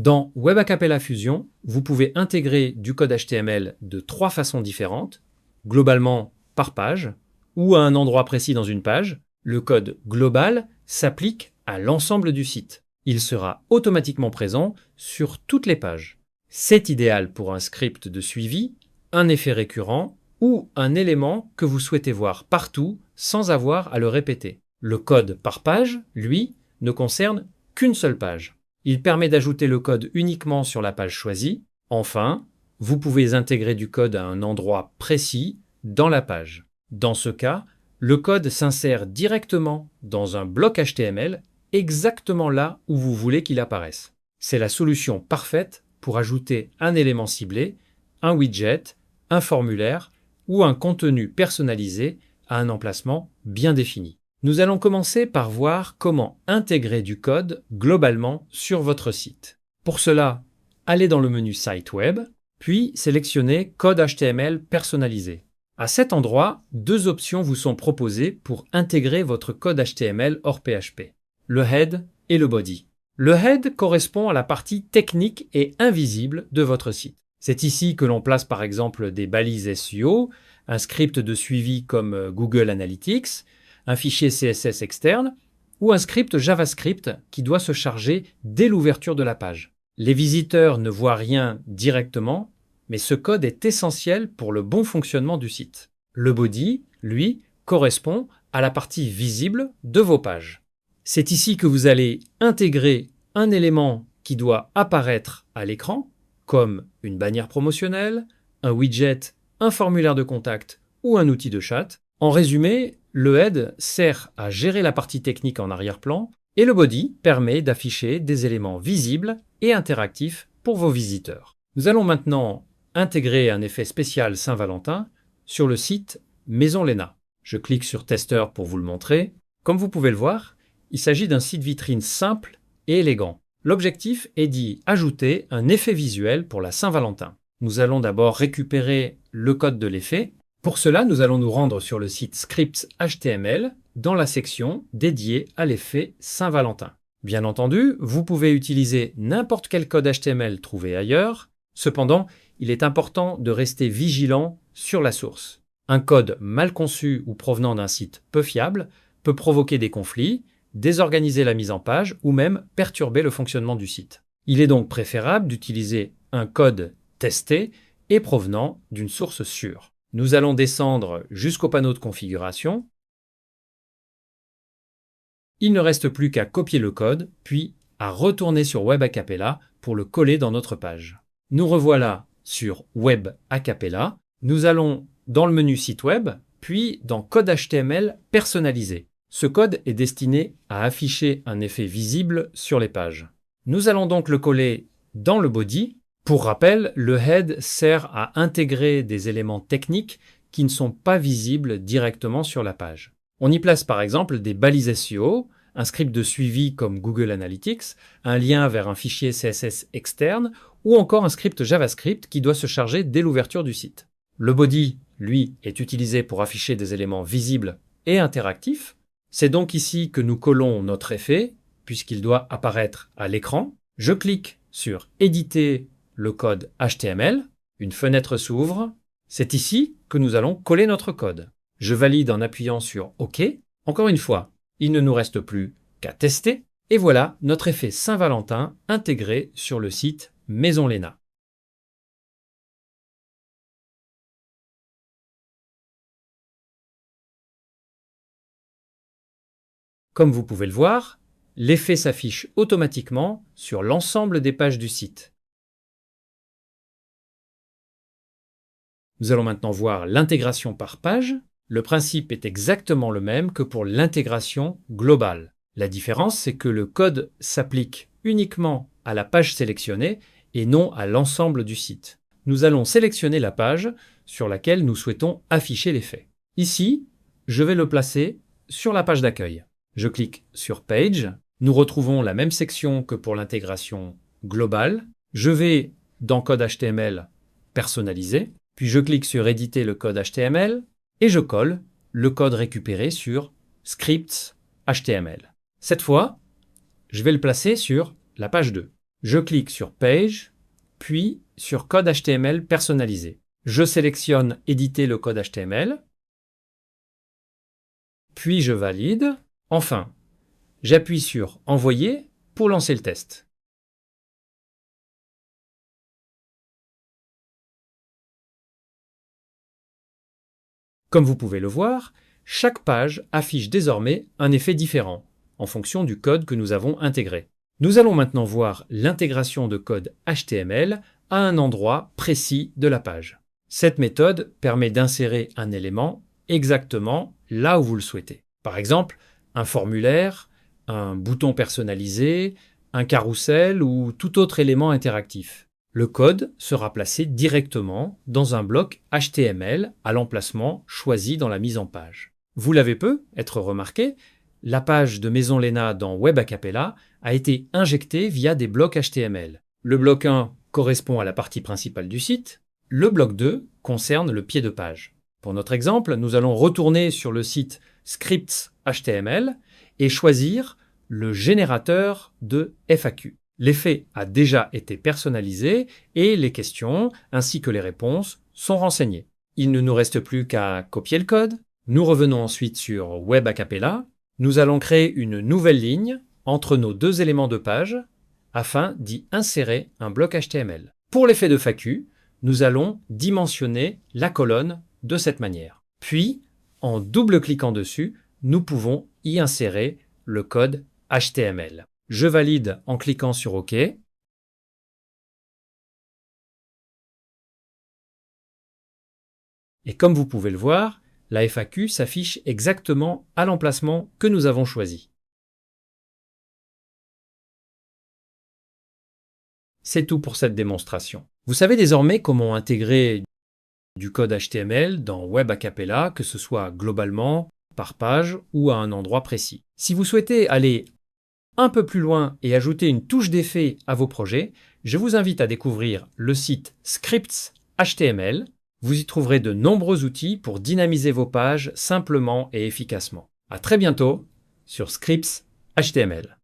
Dans Web Acapella Fusion, vous pouvez intégrer du code HTML de 3 façons différentes, globalement par page ou à un endroit précis dans une page. Le code global s'applique à l'ensemble du site. Il sera automatiquement présent sur toutes les pages. C'est idéal pour un script de suivi, un effet récurrent ou un élément que vous souhaitez voir partout sans avoir à le répéter. Le code par page, lui, ne concerne qu'une seule page. Il permet d'ajouter le code uniquement sur la page choisie. Enfin, vous pouvez intégrer du code à un endroit précis dans la page. Dans ce cas, le code s'insère directement dans un bloc HTML exactement là où vous voulez qu'il apparaisse. C'est la solution parfaite pour ajouter un élément ciblé, un widget, un formulaire ou un contenu personnalisé à un emplacement bien défini. Nous allons commencer par voir comment intégrer du code globalement sur votre site. Pour cela, allez dans le menu Site Web, puis sélectionnez Code HTML personnalisé. À cet endroit, 2 options vous sont proposées pour intégrer votre code HTML hors PHP, le head et le body. Le head correspond à la partie technique et invisible de votre site. C'est ici que l'on place par exemple des balises SEO, un script de suivi comme Google Analytics, un fichier CSS externe ou un script JavaScript qui doit se charger dès l'ouverture de la page. Les visiteurs ne voient rien directement, mais ce code est essentiel pour le bon fonctionnement du site. Le body, lui, correspond à la partie visible de vos pages. C'est ici que vous allez intégrer un élément qui doit apparaître à l'écran, comme une bannière promotionnelle, un widget, un formulaire de contact ou un outil de chat. En résumé, le head sert à gérer la partie technique en arrière-plan et le body permet d'afficher des éléments visibles et interactifs pour vos visiteurs. Nous allons maintenant intégrer un effet spécial Saint-Valentin sur le site Maison Léna. Je clique sur Tester pour vous le montrer. Comme vous pouvez le voir, il s'agit d'un site vitrine simple et élégant. L'objectif est d'y ajouter un effet visuel pour la Saint-Valentin. Nous allons d'abord récupérer le code de l'effet. Pour cela, nous allons nous rendre sur le site Scripts HTML dans la section dédiée à l'effet Saint-Valentin. Bien entendu, vous pouvez utiliser n'importe quel code HTML trouvé ailleurs. Cependant, il est important de rester vigilant sur la source. Un code mal conçu ou provenant d'un site peu fiable peut provoquer des conflits, désorganiser la mise en page ou même perturber le fonctionnement du site. Il est donc préférable d'utiliser un code testé et provenant d'une source sûre. Nous allons descendre jusqu'au panneau de configuration. Il ne reste plus qu'à copier le code, puis à retourner sur Web Acapella pour le coller dans notre page. Nous revoilà sur Web Acapella. Nous allons dans le menu Site Web, puis dans Code HTML personnalisé. Ce code est destiné à afficher un effet visible sur les pages. Nous allons donc le coller dans le body. Pour rappel, le head sert à intégrer des éléments techniques qui ne sont pas visibles directement sur la page. On y place par exemple des balises SEO, un script de suivi comme Google Analytics, un lien vers un fichier CSS externe ou encore un script JavaScript qui doit se charger dès l'ouverture du site. Le body, lui, est utilisé pour afficher des éléments visibles et interactifs. C'est donc ici que nous collons notre effet, puisqu'il doit apparaître à l'écran. Je clique sur « Éditer le code HTML », une fenêtre s'ouvre. C'est ici que nous allons coller notre code. Je valide en appuyant sur « OK ». Encore une fois, il ne nous reste plus qu'à tester. Et voilà notre effet Saint-Valentin intégré sur le site Maison Léna. Comme vous pouvez le voir, l'effet s'affiche automatiquement sur l'ensemble des pages du site. Nous allons maintenant voir l'intégration par page. Le principe est exactement le même que pour l'intégration globale. La différence, c'est que le code s'applique uniquement à la page sélectionnée et non à l'ensemble du site. Nous allons sélectionner la page sur laquelle nous souhaitons afficher l'effet. Ici, je vais le placer sur la page d'accueil. Je clique sur Page. Nous retrouvons la même section que pour l'intégration globale. Je vais dans Code HTML personnalisé. Puis je clique sur Éditer le code HTML et je colle le code récupéré sur Scripts HTML. Cette fois, je vais le placer sur la page 2. Je clique sur Page, puis sur Code HTML personnalisé. Je sélectionne Éditer le code HTML, puis je valide. Enfin, j'appuie sur Envoyer pour lancer le test. Comme vous pouvez le voir, chaque page affiche désormais un effet différent, en fonction du code que nous avons intégré. Nous allons maintenant voir l'intégration de code HTML à un endroit précis de la page. Cette méthode permet d'insérer un élément exactement là où vous le souhaitez. Par exemple, un formulaire, un bouton personnalisé, un carrousel ou tout autre élément interactif. Le code sera placé directement dans un bloc HTML à l'emplacement choisi dans la mise en page. Vous l'avez peut-être remarqué, la page de Maison Léna dans Web Acapella a été injectée via des blocs HTML. Le bloc 1 correspond à la partie principale du site, le bloc 2 concerne le pied de page. Pour notre exemple, nous allons retourner sur le site Scripts HTML et choisir le générateur de FAQ. L'effet a déjà été personnalisé et les questions ainsi que les réponses sont renseignées. Il ne nous reste plus qu'à copier le code. Nous revenons ensuite sur Web Acapella. Nous allons créer une nouvelle ligne entre nos deux éléments de page afin d'y insérer un bloc HTML. Pour l'effet de FAQ, nous allons dimensionner la colonne de cette manière. Puis, en double-cliquant dessus, nous pouvons y insérer le code HTML. Je valide en cliquant sur OK. Et comme vous pouvez le voir, la FAQ s'affiche exactement à l'emplacement que nous avons choisi. C'est tout pour cette démonstration. Vous savez désormais comment intégrer du code HTML dans Web Acapella, que ce soit globalement, par page ou à un endroit précis. Si vous souhaitez aller un peu plus loin et ajouter une touche d'effet à vos projets, je vous invite à découvrir le site Scripts HTML. Vous y trouverez de nombreux outils pour dynamiser vos pages simplement et efficacement. À très bientôt sur Scripts HTML.